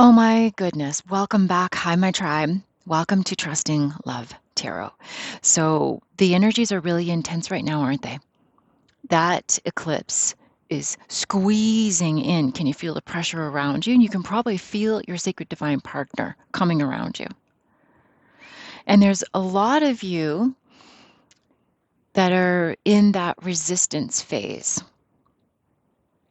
Oh my goodness. Welcome back. Hi, my tribe. Welcome to Trusting Love Tarot. So, the energies are really intense right now, aren't they? That eclipse is squeezing in. Can you feel the pressure around you? And you can probably feel your sacred divine partner coming around you. And there's a lot of you that are in that resistance phase.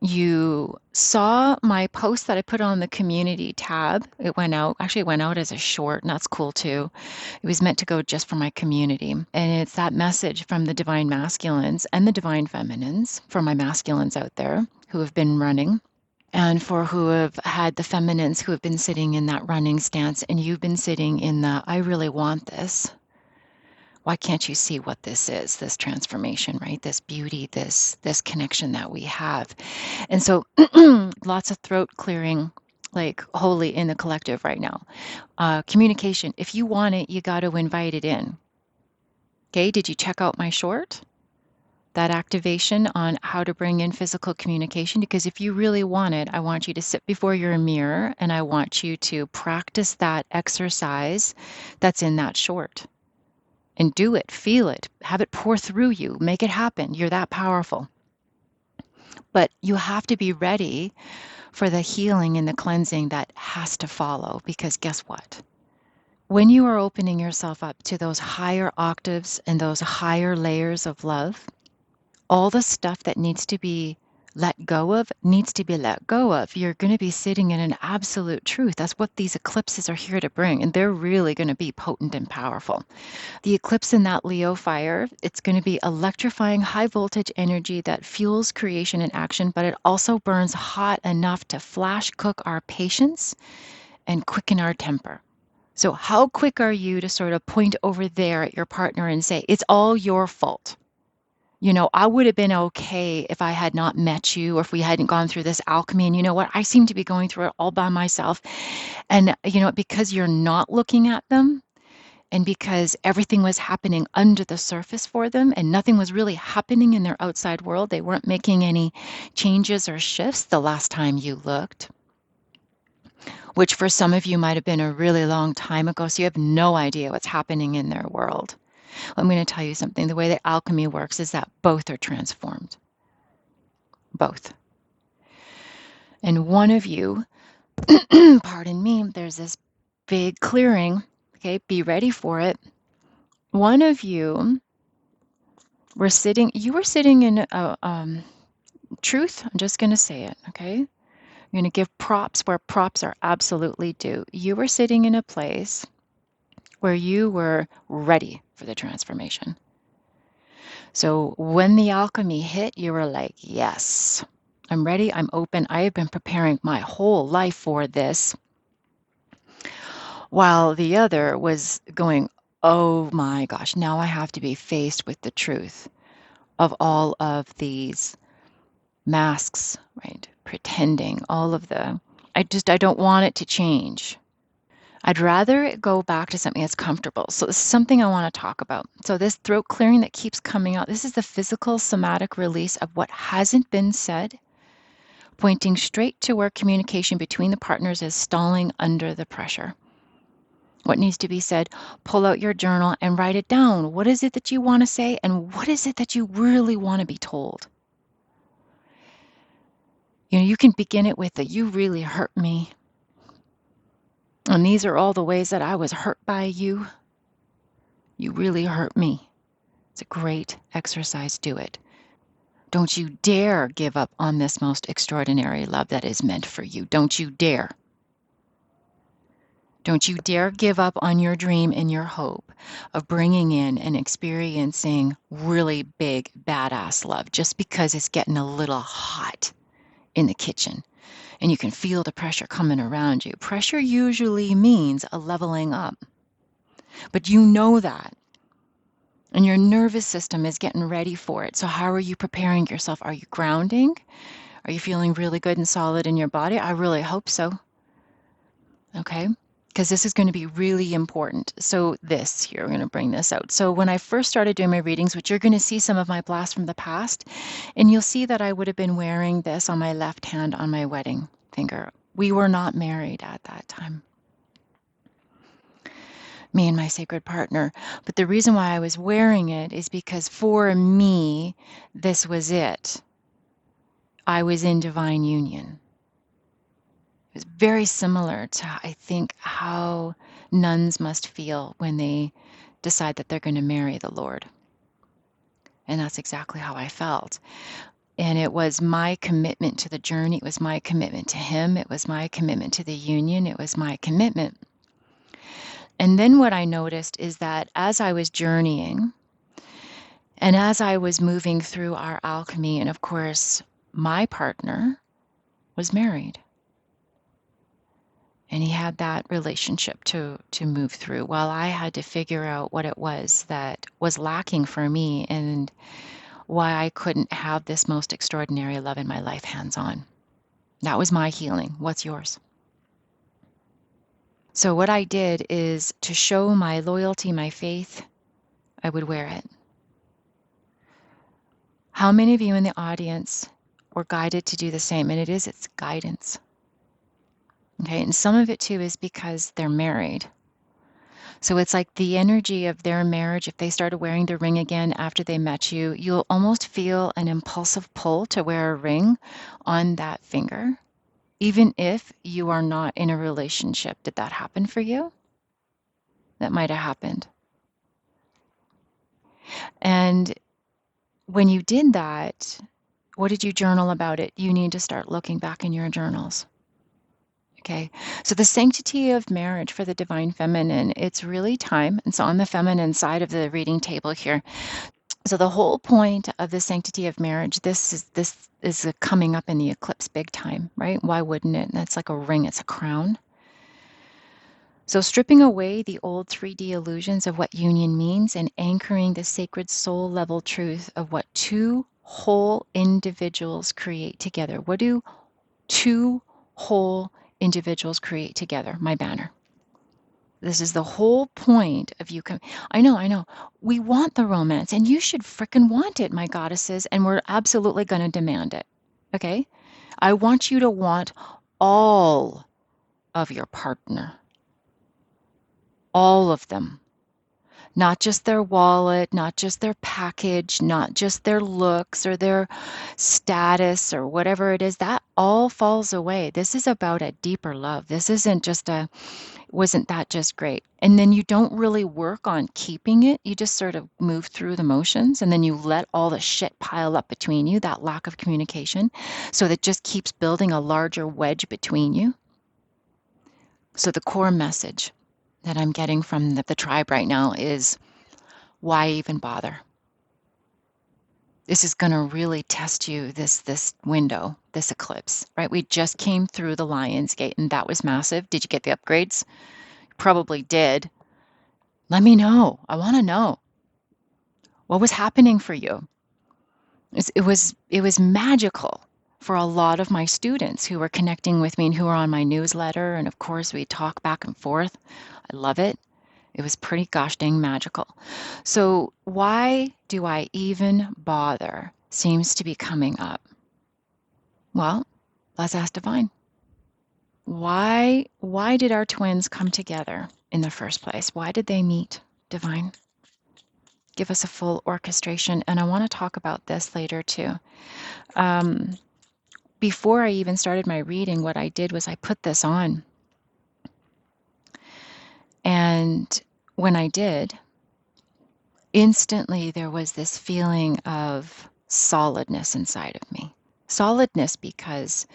You saw my post that I put on the community tab. It went out, actually, it went out as a short, and that's cool too. It was meant to go just for my community. And it's that message from the divine masculines and the divine feminines, for my masculines out there who have been running, and for who have had the feminines who have been sitting in that running stance, and you've been sitting in the I really want this. Why can't you see what this is, this transformation, right? This beauty, this connection that we have. And so lots of throat clearing, like holy in the collective right now. Communication, if you want it, you got to invite it in. Okay, did you check out my short? That activation on how to bring in physical communication? Because if you really want it, I want you to sit before your mirror and I want you to practice that exercise that's in that short. And do it, feel it, have it pour through you, make it happen. You're that powerful. But you have to be ready for the healing and the cleansing that has to follow, because guess what? When you are opening yourself up to those higher octaves and those higher layers of love, all the stuff that needs to be let go of needs to be let go of. You're going to be sitting in an absolute truth. That's what these eclipses are here to bring, and they're really going to be potent and powerful. The eclipse in that Leo fire, it's going to be electrifying high voltage energy that fuels creation and action, but it also burns hot enough to flash cook our patience and quicken our temper. So how quick are you to sort of point over there at your partner and say, it's all your fault? You know, I would have been okay if I had not met you or if we hadn't gone through this alchemy. And you know what? I seem to be going through it all by myself. And, you know, because you're not looking at them, and because everything was happening under the surface for them and nothing was really happening in their outside world, they weren't making any changes or shifts the last time you looked, which for some of you might have been a really long time ago. So you have no idea what's happening in their world. I'm going to tell you something. The way that alchemy works is that both are transformed. Both. And one of you, pardon me, there's this big clearing. Okay, be ready for it. One of you you were sitting in a truth. I'm just going to say it, okay? I'm going to give props where props are absolutely due. You were sitting in a place where you were ready for the transformation. So when the alchemy hit, you were like, yes, I'm ready. I'm open. I have been preparing my whole life for this. While the other was going, oh my gosh, now I have to be faced with the truth of all of these masks, right? Pretending, all of I don't want it to change. I'd rather it go back to something that's comfortable. So this is something I want to talk about. So this throat clearing that keeps coming out, this is the physical somatic release of what hasn't been said, pointing straight to where communication between the partners is stalling under the pressure. What needs to be said, pull out your journal and write it down. What is it that you want to say, and what is it that you really want to be told? You know, you can begin it with you really hurt me. And these are all the ways that I was hurt by you. You really hurt me. It's a great exercise. Do it. Don't you dare give up on this most extraordinary love that is meant for you. Don't you dare. Don't you dare give up on your dream and your hope of bringing in and experiencing really big, badass love just because it's getting a little hot in the kitchen and you can feel the pressure coming around you. Pressure usually means a leveling up, but you know that. And your nervous system is getting ready for it. So how are you preparing yourself? Are you grounding? Are you feeling really good and solid in your body? I really hope so. Okay? Because this is going to be really important. So we're going to bring this out. So when I first started doing my readings, which you're going to see some of my blasts from the past, and you'll see that I would have been wearing this on my left hand on my wedding finger We were not married at that time, me and my sacred partner. But the reason why I was wearing it is because for me, this was it. I was in divine union. It was very similar to, I think, how nuns must feel when they decide that they're going to marry the Lord. And that's exactly how I felt. And it was my commitment to the journey. It was my commitment to Him. It was my commitment to the union. It was my commitment. And then what I noticed is that as I was journeying and as I was moving through our alchemy, and of course, my partner was married. And he had that relationship to move through while I had to figure out what it was that was lacking for me and why I couldn't have this most extraordinary love in my life hands-on. That was my healing. What's yours? So what I did is to show my loyalty, my faith, I would wear it. How many of you in the audience were guided to do the same? And it's guidance. Okay, and some of it too is because they're married. So it's like the energy of their marriage, if they started wearing the ring again after they met you, you'll almost feel an impulsive pull to wear a ring on that finger, even if you are not in a relationship. Did that happen for you? That might have happened. And when you did that, what did you journal about it? You need to start looking back in your journals. Okay, so the sanctity of marriage for the divine feminine, it's really time. It's on the feminine side of the reading table here. So the whole point of the sanctity of marriage, this is coming up in the eclipse big time, right? Why wouldn't it? That's like a ring, it's a crown. So stripping away the old 3D illusions of what union means and anchoring the sacred soul level truth of what two whole individuals create together. What do two whole individuals create together? My banner. This is the whole point of you. I know. We want the romance, and you should frickin' want it, my goddesses, and we're absolutely going to demand it. Okay? I want you to want all of your partner, all of them. Not just their wallet, not just their package, not just their looks or their status or whatever it is. That all falls away. This is about a deeper love. This isn't just wasn't that just great? And then you don't really work on keeping it. You just sort of move through the motions and then you let all the shit pile up between you, that lack of communication. So that just keeps building a larger wedge between you. So the core message that I'm getting from the tribe right now is, why even bother? This is going to really test you this window, this eclipse, right? We just came through the Lion's Gate and that was massive. Did you get the upgrades? Probably did. Let me know. I want to know. What was happening for you? It was magical for a lot of my students who were connecting with me and who were on my newsletter. And of course, we talk back and forth. I love it. It was pretty gosh dang magical. So why do I even bother seems to be coming up. Well, let's ask Divine. Why did our twins come together in the first place? Why did they meet, Divine? Give us a full orchestration. And I want to talk about this later too. Before I even started my reading, what I did was I put this on. And when I did, instantly there was this feeling of solidness inside of me. Solidness because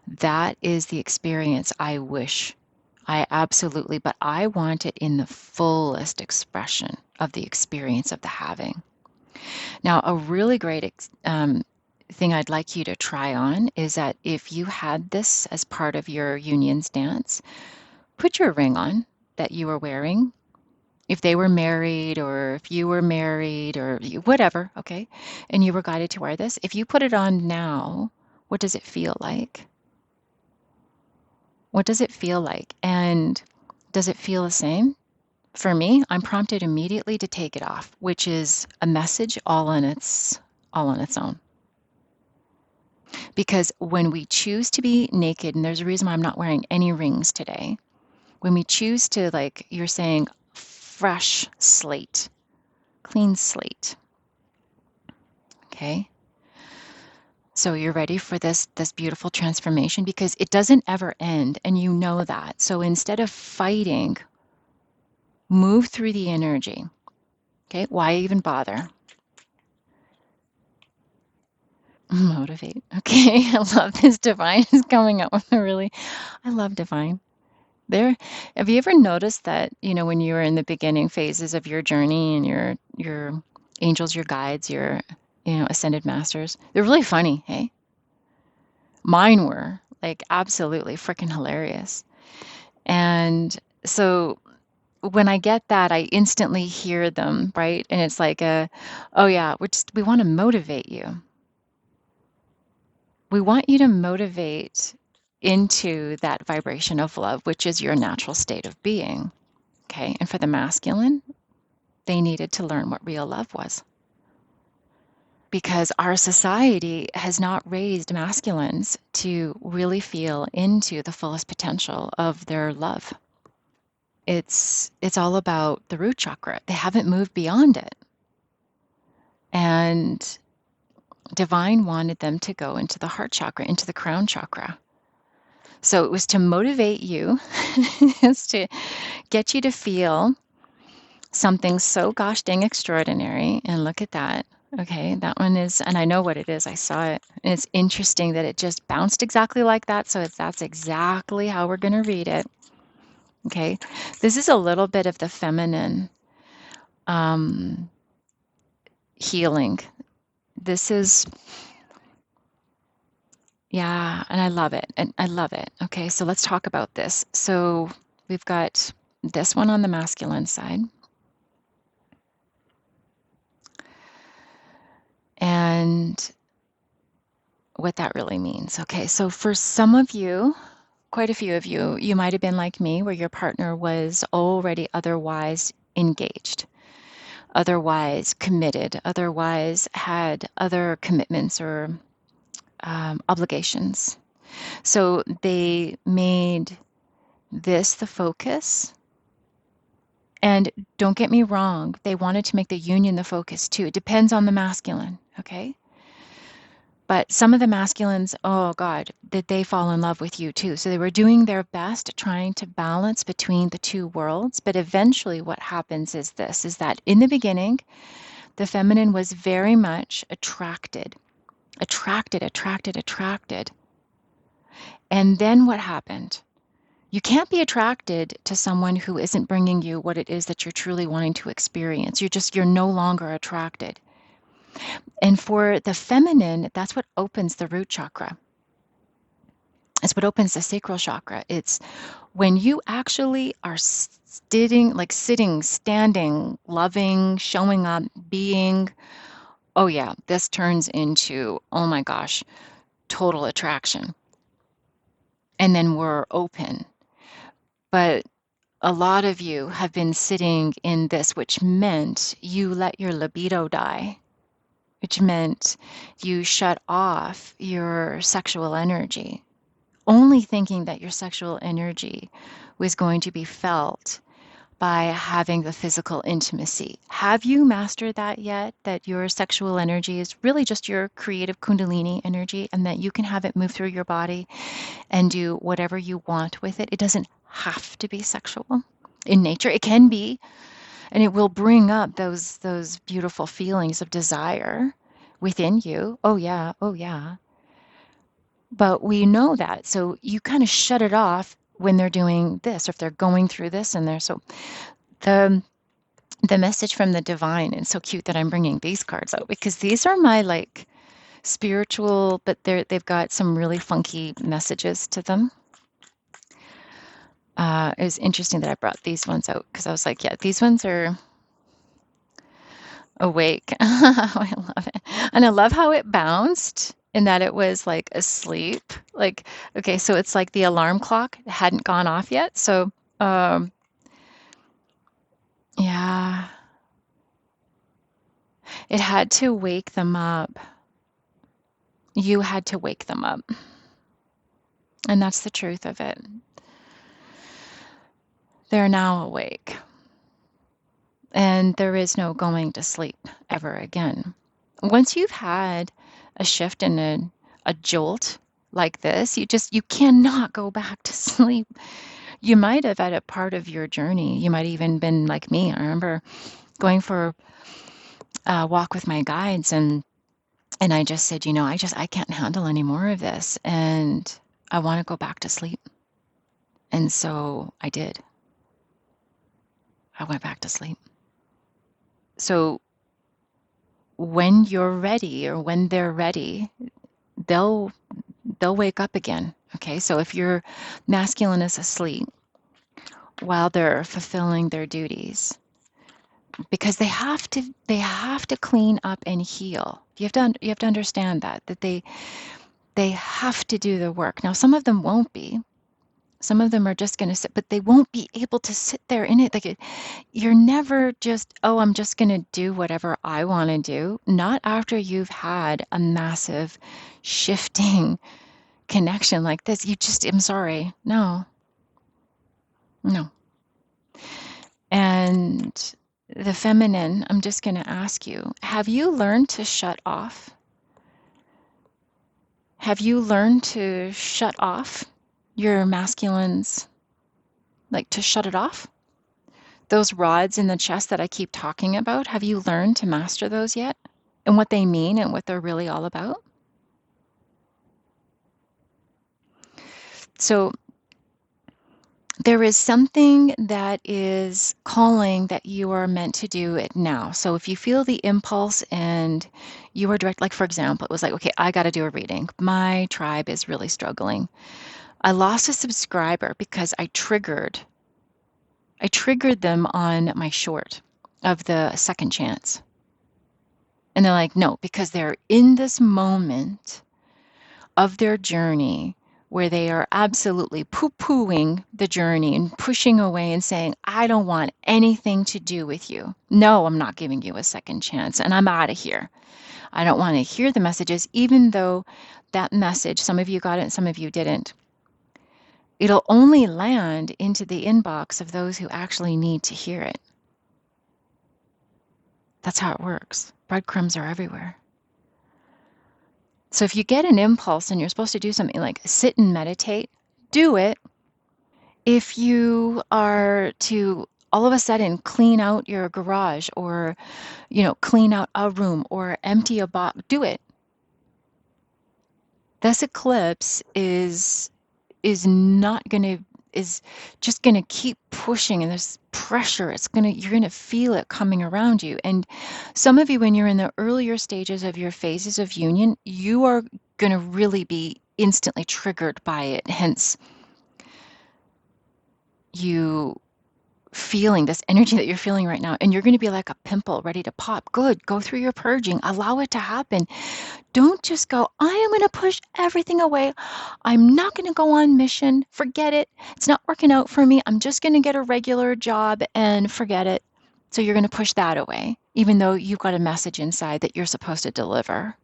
that is the experience I wish. I absolutely, but I want it in the fullest expression of the experience of the having. Now, a really great thing I'd like you to try on is that if you had this as part of your union's dance, put your ring on that you were wearing. If they were married or if you were married or whatever, okay, and you were guided to wear this, if you put it on now, what does it feel like? What does it feel like? And does it feel the same? For me, I'm prompted immediately to take it off, which is a message all on its own. Because when we choose to be naked, and there's a reason why I'm not wearing any rings today, when we choose to, like you're saying, fresh slate, clean slate, okay? So you're ready for this beautiful transformation because it doesn't ever end, and you know that. So instead of fighting, move through the energy. Okay? Why even bother? Motivate. Okay. I love this. Divine is coming up with a really, I love divine. There, have you ever noticed that, when you were in the beginning phases of your journey and your angels, your guides, your, ascended masters, they're really funny, hey? Mine were like absolutely freaking hilarious. And so when I get that, I instantly hear them, right? And it's like oh yeah, we want to motivate you. We want you to motivate into that vibration of love, which is your natural state of being. Okay. And for the masculine, they needed to learn what real love was because our society has not raised masculines to really feel into the fullest potential of their love. It's all about the root chakra. They haven't moved beyond it. And divine wanted them to go into the heart chakra, into the crown chakra. So it was to motivate you, it's to get you to feel something so gosh dang extraordinary. And look at that. Okay, that one is, and I know what it is. I saw it. And it's interesting that it just bounced exactly like that. So that's exactly how we're going to read it. Okay, this is a little bit of the feminine um, healing. This is, yeah, and I love it. And I love it. Okay, so let's talk about this. So we've got this one on the masculine side. And what that really means. Okay, so for some of you, quite a few of you, you might have been like me, where your partner was already otherwise engaged, otherwise committed, otherwise had other commitments or obligations. So they made this the focus. And don't get me wrong, they wanted to make the union the focus too. It depends on the masculine, okay? But some of the masculines, oh God, did they fall in love with you too? So they were doing their best trying to balance between the two worlds. But eventually what happens is this, is that in the beginning, the feminine was very much attracted, attracted, attracted, attracted. And then what happened? You can't be attracted to someone who isn't bringing you what it is that you're truly wanting to experience. You're no longer attracted. And for the feminine, that's what opens the root chakra. It's what opens the sacral chakra. It's when you actually are sitting, standing, loving, showing up, being, oh yeah, this turns into, oh my gosh, total attraction. And then we're open. But a lot of you have been sitting in this, which meant you let your libido die, which meant you shut off your sexual energy, only thinking that your sexual energy was going to be felt by having the physical intimacy. Have you mastered that yet? That your sexual energy is really just your creative Kundalini energy and that you can have it move through your body and do whatever you want with it? It doesn't have to be sexual in nature. It can be, and it will bring up those beautiful feelings of desire within you. Oh yeah, oh yeah. But we know that. So you kind of shut it off when they're doing this, or if they're going through this and they're so the the message from the divine. It's so cute that I'm bringing these cards out because these are my like spiritual, but they've got some really funky messages to them. It was interesting that I brought these ones out because I was like, yeah, these ones are awake. I love it. And I love how it bounced in that it was like asleep. Like, okay, so it's like the alarm clock hadn't gone off yet. So, um, yeah, it had to wake them up. You had to wake them up. And that's the truth of it. They're now awake. And there is no going to sleep ever again. Once you've had a shift and a jolt like this, you cannot go back to sleep. You might have at a part of your journey, you might even been like me. I remember going for a walk with my guides and I just said, I can't handle any more of this and I want to go back to sleep. And so I did. I went back to sleep. So when you're ready or when they're ready, they'll wake up again. Okay? So if your masculine is asleep while they're fulfilling their duties, because they have to clean up and heal. You have to understand that they have to do the work. Now some of them won't be. Some of them are just going to sit, but they won't be able to sit there in it. You're never just, oh, I'm just going to do whatever I want to do. Not after you've had a massive shifting connection like this. I'm sorry. No, no. And the feminine, I'm just going to ask you, have you learned to shut off? Have you learned to shut off your masculines, like to shut it off? Those rods in the chest that I keep talking about, have you learned to master those yet? And what they mean and what they're really all about? So there is something that is calling that you are meant to do it now. So if you feel the impulse and you are direct, like for example, it was like, okay, I got to do a reading. My tribe is really struggling. I lost a subscriber because I triggered them on my short of the second chance. And they're like, no, because they're in this moment of their journey where they are absolutely poo-pooing the journey and pushing away and saying, I don't want anything to do with you. No, I'm not giving you a second chance and I'm out of here. I don't want to hear the messages, even though that message, some of you got it and some of you didn't. It'll only land into the inbox of those who actually need to hear it. That's how it works. Breadcrumbs are everywhere. So if you get an impulse and you're supposed to do something like sit and meditate, do it. If you are to all of a sudden clean out your garage or, clean out a room or empty a box, do it. This eclipse is not going to is just going to keep pushing and there's pressure you're going to feel it coming around you. And some of you, when you're in the earlier stages of your phases of union, you are going to really be instantly triggered by it, hence you feeling this energy that you're feeling right now, and you're going to be like a pimple ready to pop. Good, go through your purging, allow it to happen. Don't just go, I am going to push everything away. I'm not going to go on mission. Forget it. It's not working out for me. I'm just going to get a regular job and forget it. So you're going to push that away, even though you've got a message inside that you're supposed to deliver.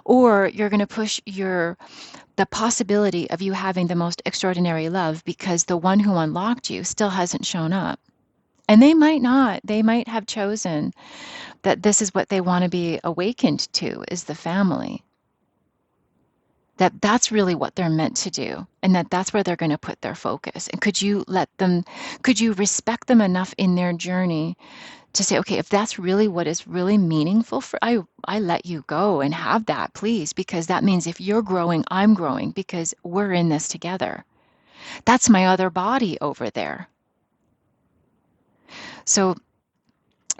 Or you're going to push the possibility of you having the most extraordinary love because the one who unlocked you still hasn't shown up. And they might not. They might have chosen that this is what they want to be awakened to, is the family. That's really what they're meant to do, and that's where they're going to put their focus. And could you respect them enough in their journey to say, okay, if that's really what is really meaningful for, I let you go and have that, please, because that means if you're growing, I'm growing because we're in this together. That's my other body over there. So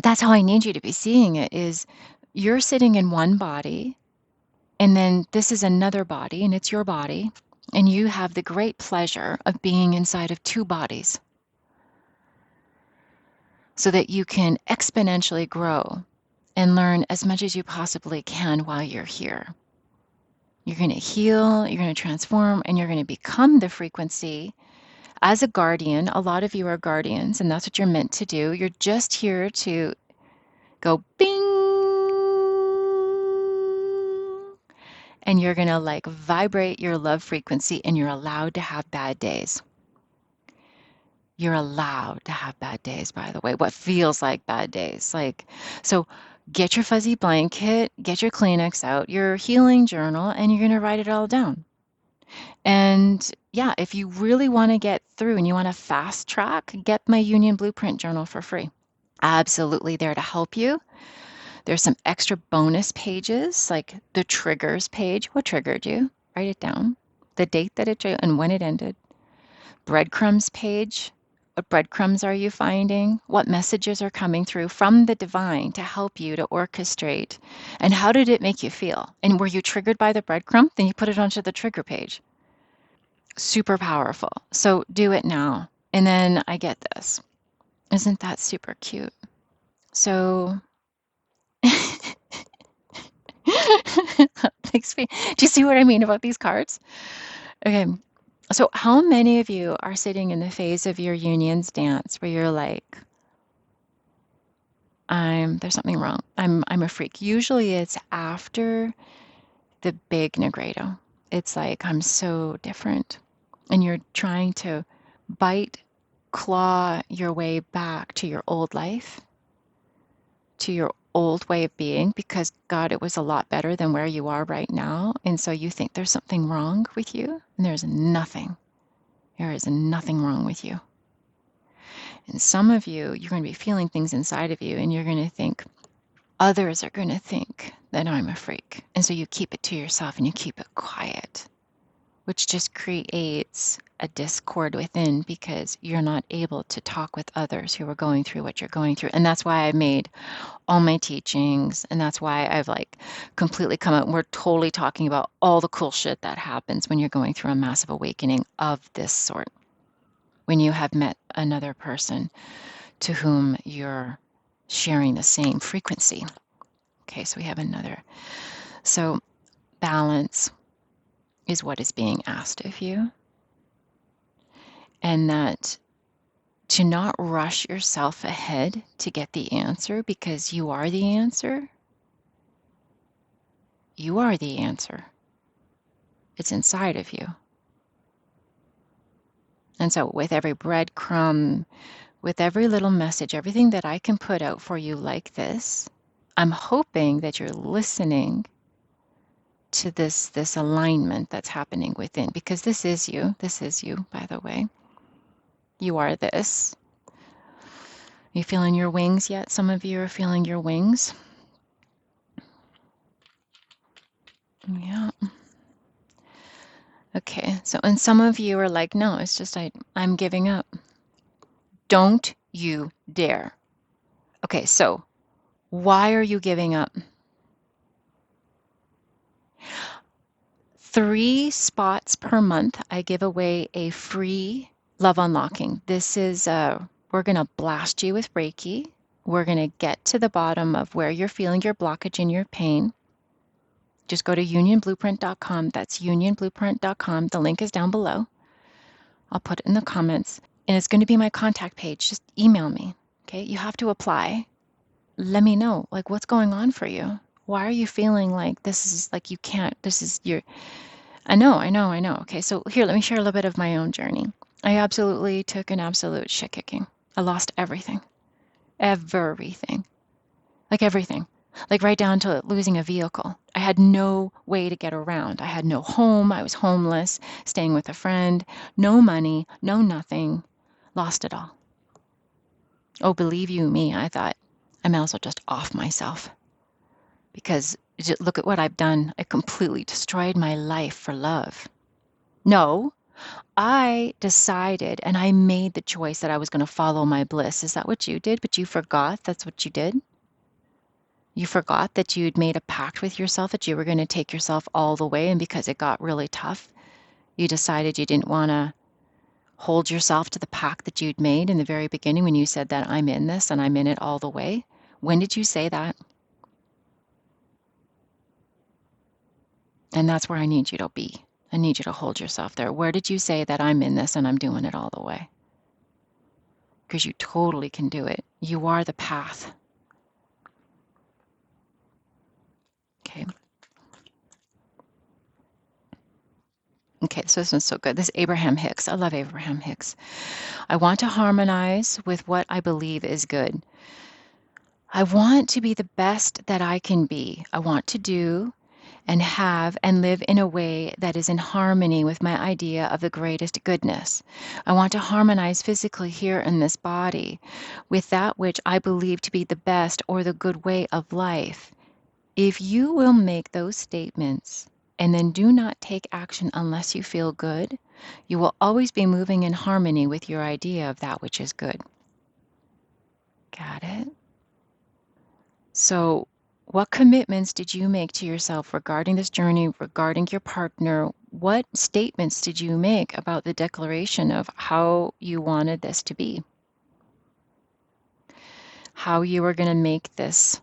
that's how I need you to be seeing it, is you're sitting in one body, and then this is another body, and it's your body, and you have the great pleasure of being inside of two bodies so that you can exponentially grow and learn as much as you possibly can while you're here. You're going to heal, you're going to transform, and you're going to become the frequency as a guardian. A lot of you are guardians, and that's what you're meant to do. You're just here to go bing and you're going to like vibrate your love frequency, and you're allowed to have bad days. You're allowed to have bad days, by the way, what feels like bad days. Like, so get your fuzzy blanket, get your Kleenex out, your healing journal, and you're going to write it all down. And yeah, if you really want to get through and you want to fast track, get my Union Blueprint journal for free. Absolutely there to help you. There's some extra bonus pages, like the triggers page. What triggered you? Write it down. The date that it and when it ended. Breadcrumbs page. What breadcrumbs are you finding? What messages are coming through from the divine to help you to orchestrate? And how did it make you feel? And were you triggered by the breadcrumb? Then you put it onto the trigger page. Super powerful. So do it now. And then I get this. Isn't that super cute? So thanks. Do you see what I mean about these cards? Okay. So how many of you are sitting in the phase of your unions dance where you're like, there's something wrong. I'm a freak. Usually it's after the big Negredo. It's like I'm so different. And you're trying to bite, claw your way back to your old life, to your old way of being, because God, it was a lot better than where you are right now. And so you think there's something wrong with you, and there's nothing. There is nothing wrong with you. And some of you, you're going to be feeling things inside of you, and you're going to think, others are going to think that I'm a freak. And so you keep it to yourself and you keep it quiet, which just creates a discord within because you're not able to talk with others who are going through what you're going through. And that's why I made all my teachings, and that's why I've like completely come out and we're totally talking about all the cool shit that happens when you're going through a massive awakening of this sort. When you have met another person to whom you're sharing the same frequency. Okay, so we have another. So balance is what is being asked of you. And that to not rush yourself ahead to get the answer because you are the answer. You are the answer. It's inside of you. And so with every breadcrumb, with every little message, everything that I can put out for you like this, I'm hoping that you're listening to this alignment that's happening within, because this is you. This is you, by the way. You are this. Are you feeling your wings yet? Some of you are feeling your wings. Yeah. Okay. So, and some of you are like, no, it's just I'm giving up. Don't you dare. Okay, so why are you giving up? 3 spots per month, I give away a free love unlocking. This is, we're going to blast you with Reiki. We're going to get to the bottom of where you're feeling your blockage and your pain. Just go to unionblueprint.com. That's unionblueprint.com. The link is down below. I'll put it in the comments. And it's going to be my contact page. Just email me. Okay? You have to apply. Let me know, like, what's going on for you? Why are you feeling like this is like you can't, this is your, I know. Okay, so here, let me share a little bit of my own journey. I absolutely took an absolute shit kicking. I lost everything. Everything. Like everything. Like right down to losing a vehicle. I had no way to get around. I had no home. I was homeless, staying with a friend, no money, no nothing. Lost it all. Oh, believe you me, I thought I might as well just off myself. Because look at what I've done. I completely destroyed my life for love. No, I decided and I made the choice that I was going to follow my bliss. Is that what you did? But you forgot that's what you did? You forgot that you'd made a pact with yourself that you were going to take yourself all the way, and because it got really tough, you decided you didn't want to hold yourself to the pact that you'd made in the very beginning when you said that I'm in this and I'm in it all the way. When did you say that? And that's where I need you to be. I need you to hold yourself there. Where did you say that I'm in this and I'm doing it all the way? Because you totally can do it. You are the path. Okay. Okay, so this one's so good. This is Abraham Hicks. I love Abraham Hicks. I want to harmonize with what I believe is good. I want to be the best that I can be. I want to do and have and live in a way that is in harmony with my idea of the greatest goodness. I want to harmonize physically here in this body with that which I believe to be the best or the good way of life. If you will make those statements and then do not take action unless you feel good, you will always be moving in harmony with your idea of that which is good. Got it? So, what commitments did you make to yourself regarding this journey, regarding your partner? What statements did you make about the declaration of how you wanted this to be? How you were going to make this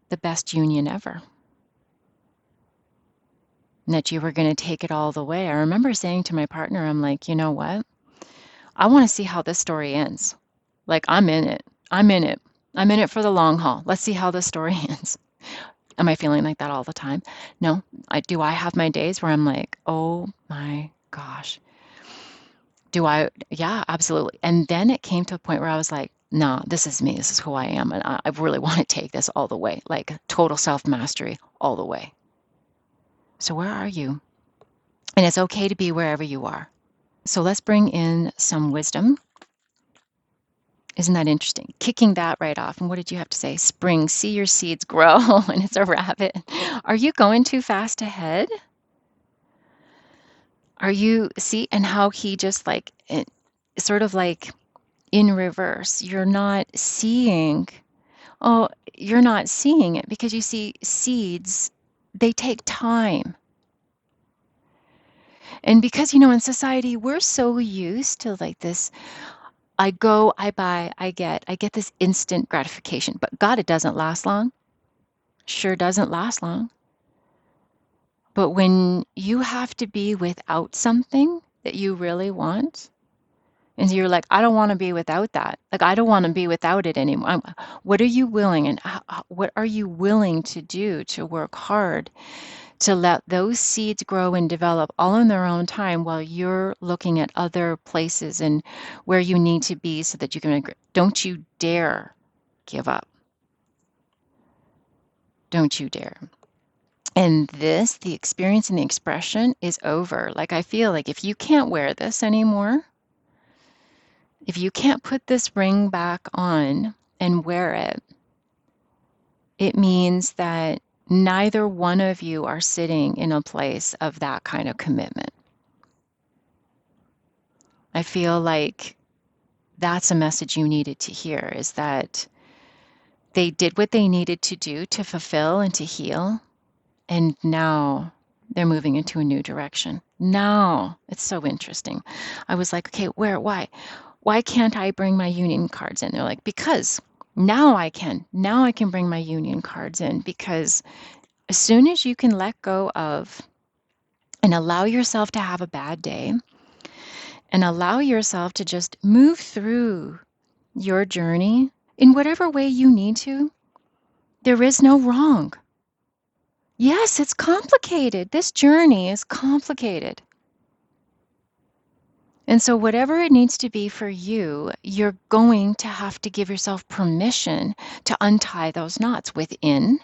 the best union ever? And that you were going to take it all the way. I remember saying to my partner, I'm like, you know what? I want to see how this story ends. Like, I'm in it. I'm in it. I'm in it for the long haul. Let's see how this story ends. Am I feeling like that all the time? No. I have my days where I'm like, oh my gosh. Do I? Yeah, absolutely. And then it came to a point where I was like, nah, this is me. This is who I am. And I really want to take this all the way, like total self mastery all the way. So, where are you? And it's okay to be wherever you are. So, let's bring in some wisdom. Isn't that interesting? Kicking that right off. And what did you have to say? Spring, see your seeds grow. And it's a rabbit. Are you going too fast ahead? Are you, see, and how he just like, sort of like in reverse. Oh, you're not seeing it because you see seeds, they take time. And because, in society, we're so used to like this, I go, I buy, I get this instant gratification. But God, it doesn't last long. Sure doesn't last long. But when you have to be without something that you really want, and you're like, I don't want to be without that. Like, I don't want to be without it anymore. What are you willing and what are you willing to do to work hard to let those seeds grow and develop all in their own time while you're looking at other places and where you need to be so that you can, don't you dare give up. Don't you dare. And this, the experience and the expression is over. Like, I feel like if you can't wear this anymore, if you can't put this ring back on and wear it, it means that neither one of you are sitting in a place of that kind of commitment. I feel like that's a message you needed to hear, is that they did what they needed to do to fulfill and to heal, and now they're moving into a new direction. Now, it's so interesting. I was like, okay, why? Why can't I bring my union cards in? They're like, because now I can. Now I can bring my union cards in because as soon as you can let go of and allow yourself to have a bad day and allow yourself to just move through your journey in whatever way you need to, there is no wrong. Yes, it's complicated. This journey is complicated. And so, whatever it needs to be for you, you're going to have to give yourself permission to untie those knots within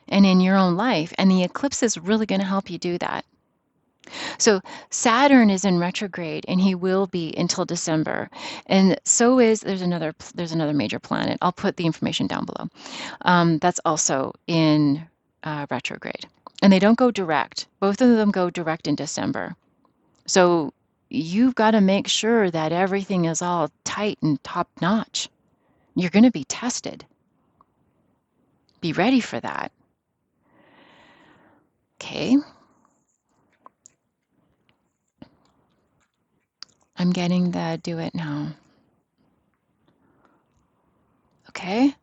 and in your own life. And the eclipse is really going to help you do that. So, Saturn is in retrograde and he will be until December. And so is there's another major planet. I'll put the information down below. That's also in retrograde. And they don't go direct. Both of them go direct in December. So, you've got to make sure that everything is all tight and top notch. You're going to be tested. Be ready for that. Okay. I'm getting the do it now. Okay.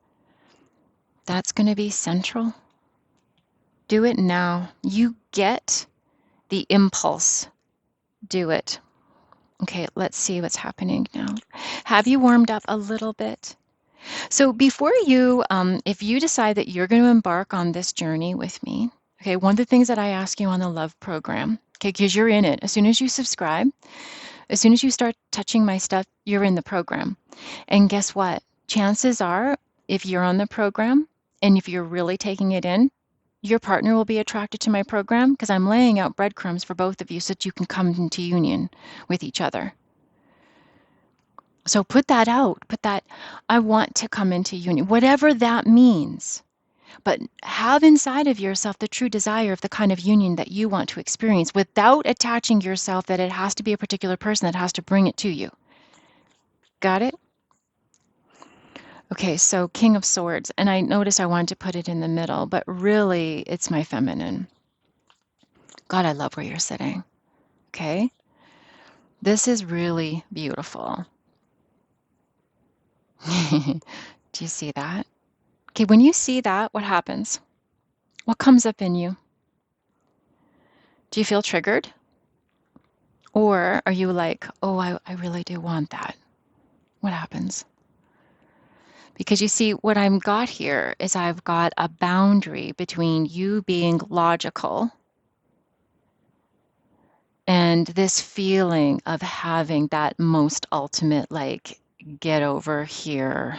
That's going to be central. Do it now. You get the impulse. Do it. Okay, let's see what's happening now. Have you warmed up a little bit? So before you, if you decide that you're going to embark on this journey with me, okay, one of the things that I ask you on the love program Okay, because you're in it. As soon as you subscribe, as soon as you start touching my stuff, you're in the program. And guess what? Chances are, if you're on the program and if you're really taking it in, your partner will be attracted to my program because I'm laying out breadcrumbs for both of you so that you can come into union with each other. So put that out. Put that, I want to come into union, whatever that means. But have inside of yourself the true desire of the kind of union that you want to experience without attaching yourself that it has to be a particular person that has to bring it to you. Got it? Okay, so King of Swords. And I noticed I wanted to put it in the middle, but really it's my feminine. God, I love where you're sitting. Okay? This is really beautiful. Do you see that? Okay, when you see that, what happens? What comes up in you? Do you feel triggered? Or are you like, oh, I really do want that? What happens? Because you see, what I've got here is I've got a boundary between you being logical and this feeling of having that most ultimate, like, get over here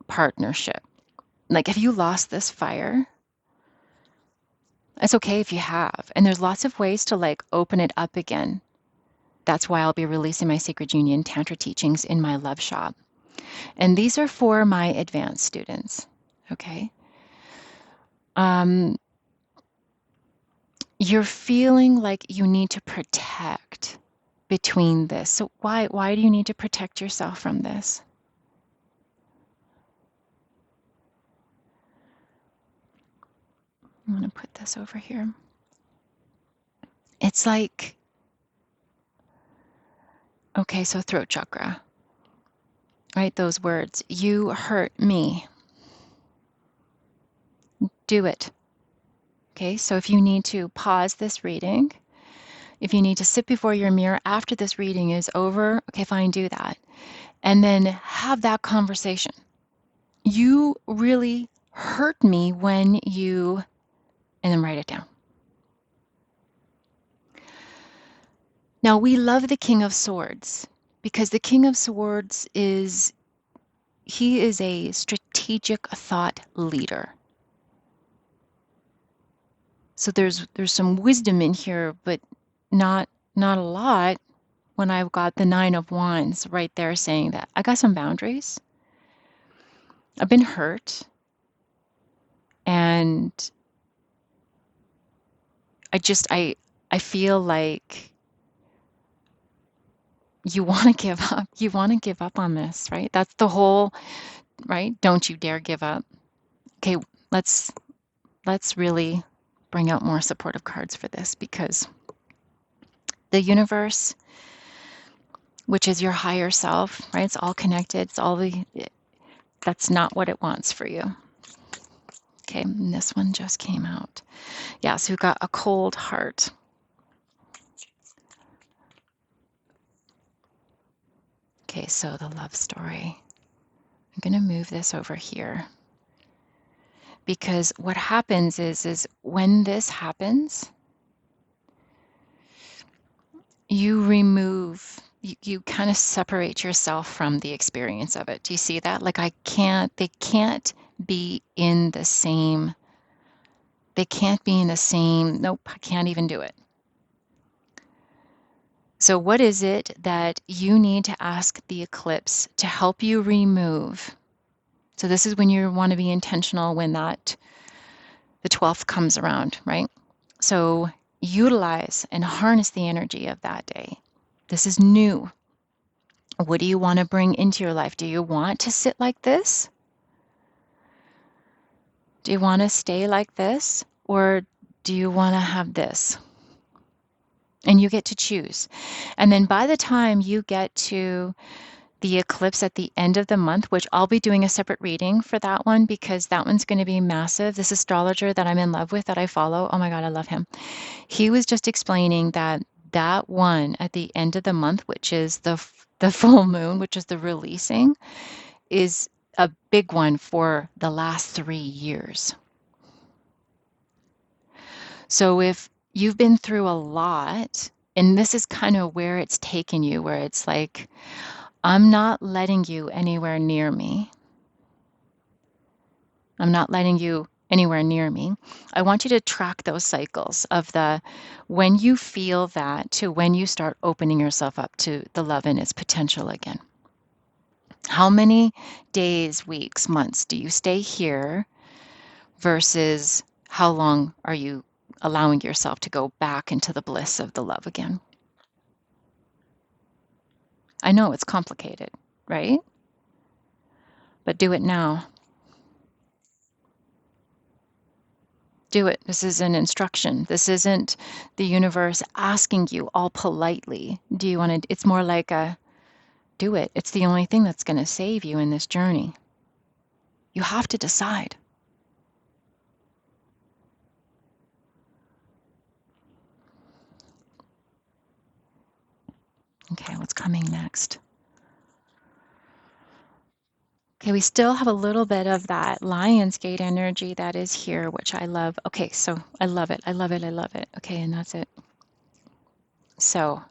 partnership. Like, have you lost this fire? It's okay if you have. And there's lots of ways to like open it up again. That's why I'll be releasing my Sacred Union Tantra teachings in my love shop. And these are for my advanced students. Okay. You're feeling like you need to protect between this. So why do you need to protect yourself from this? I'm going to put this over here. It's like, okay, so throat chakra, right? Those words, you hurt me. Do it. Okay, so if you need to pause this reading, if you need to sit before your mirror after this reading is over, okay, fine, do that. And then have that conversation. You really hurt me when you, and then write it down. Now, we love the King of Swords because the King of Swords he is a strategic thought leader. So there's some wisdom in here, but not a lot when I've got the Nine of Wands right there saying that. I got some boundaries. I've been hurt. And I feel like you want to give up. You want to give up on this, right? That's the whole, right? Don't you dare give up. Okay, let's really bring out more supportive cards for this because the universe, which is your higher self, right? It's all connected. That's not what it wants for you. Okay, and this one just came out. Yeah, so we've got a cold heart. Okay, so the love story. I'm going to move this over here. Because what happens is when this happens, you kind of separate yourself from the experience of it. Do you see that? Like they can't be in the same, nope, I can't even do it. So what is it that you need to ask the eclipse to help you remove? So this is when you want to be intentional when the 12th comes around, right? So utilize and harness the energy of that day. This is new. What do you want to bring into your life? Do you want to sit like this? Do you want to stay like this? Or do you want to have this? And you get to choose. And then by the time you get to the eclipse at the end of the month, which I'll be doing a separate reading for that one because that one's going to be massive. This astrologer that I'm in love with, that I follow, oh my God, I love him. He was just explaining that one at the end of the month, which is the full moon, which is the releasing, is a big one for the last 3 years. So if you've been through a lot, and this is kind of where it's taken you, where it's like, I'm not letting you anywhere near me. I'm not letting you anywhere near me. I want you to track those cycles of the when you feel that to when you start opening yourself up to the love and its potential again. How many days, weeks, months do you stay here versus how long are you allowing yourself to go back into the bliss of the love again? I know it's complicated, right? But do it now. Do it. This is an instruction. This isn't the universe asking you all politely. Do you want to? It's more like a do it. It's the only thing that's going to save you in this journey. You have to decide. Okay, what's coming next? Okay, we still have a little bit of that Lionsgate energy that is here, which I love. Okay, so I love it. I love it. I love it. Okay, and that's it. So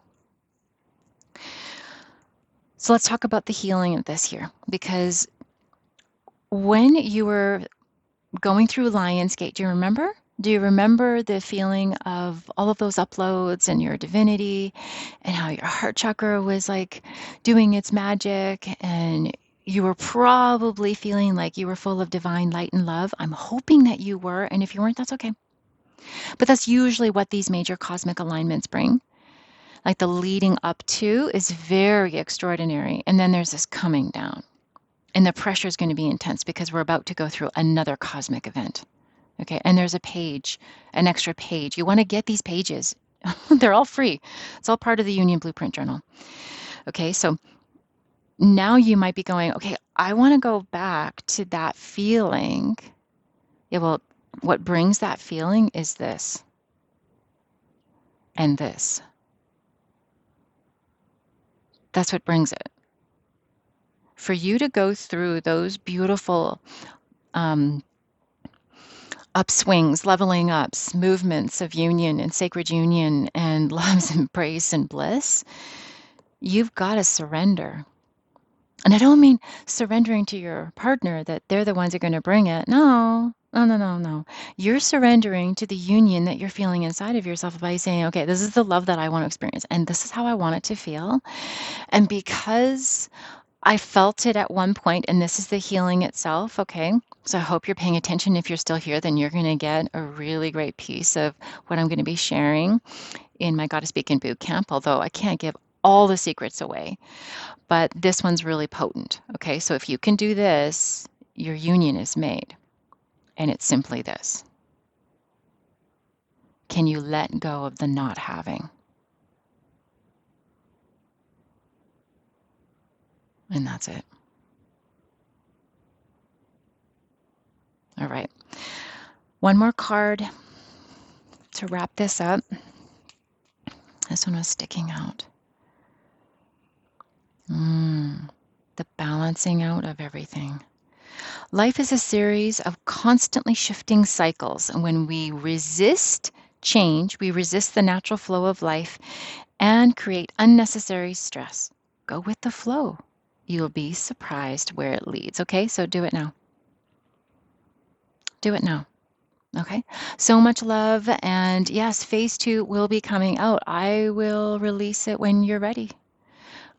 let's talk about the healing of this here, because when you were going through Lionsgate, do you remember? Do you remember the feeling of all of those uploads and your divinity and how your heart chakra was like doing its magic and you were probably feeling like you were full of divine light and love? I'm hoping that you were, and if you weren't, that's okay. But that's usually what these major cosmic alignments bring. Like the leading up to is very extraordinary, and then there's this coming down. And the pressure is going to be intense because we're about to go through another cosmic event. Okay, and there's a page, an extra page. You want to get these pages. They're all free. It's all part of the Union Blueprint Journal. Okay, so now you might be going, okay, I want to go back to that feeling. Yeah, well, what brings that feeling is this and this. That's what brings it. For you to go through those beautiful upswings, leveling ups, movements of union and sacred union and love's embrace and bliss, you've got to surrender. And I don't mean surrendering to your partner that they're the ones who are going to bring it. No, no, no, no, no. You're surrendering to the union that you're feeling inside of yourself by saying, okay, this is the love that I want to experience, and this is how I want it to feel. And because I felt it at one point, and this is the healing itself, okay? So I hope you're paying attention. If you're still here, then you're going to get a really great piece of what I'm going to be sharing in my Goddess Beacon boot camp, although I can't give all the secrets away. But this one's really potent, okay? So if you can do this, your union is made. And it's simply this. Can you let go of the not having? And that's it. All right. One more card to wrap this up. This one was sticking out. The balancing out of everything. Life is a series of constantly shifting cycles, and when we resist change, we resist the natural flow of life and create unnecessary stress. Go with the flow. You'll be surprised where it leads. Okay, so do it now. Do it now. Okay, so much love. And yes, phase 2 will be coming out. I will release it when you're ready.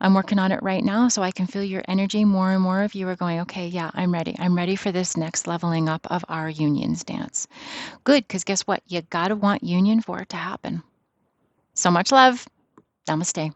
I'm working on it right now so I can feel your energy. More and more of you are going, okay, yeah, I'm ready. I'm ready for this next leveling up of our unions dance. Good, because guess what? You got to want union for it to happen. So much love. Namaste.